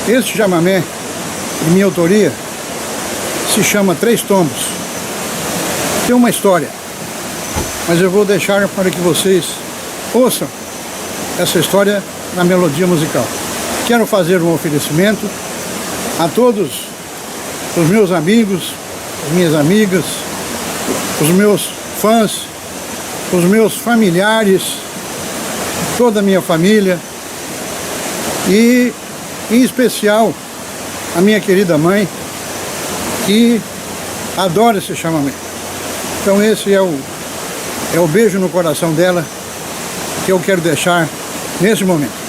Esse chamamé, de minha autoria, se chama Três Tombos. Tem uma história, mas eu vou deixar para que vocês ouçam essa história na melodia musical. Quero fazer um oferecimento a todos os meus amigos, as minhas amigas, os meus fãs, os meus familiares, toda a minha família e, em especial, a minha querida mãe, que adora esse chamamento. Então esse é o beijo no coração dela que eu quero deixar nesse momento.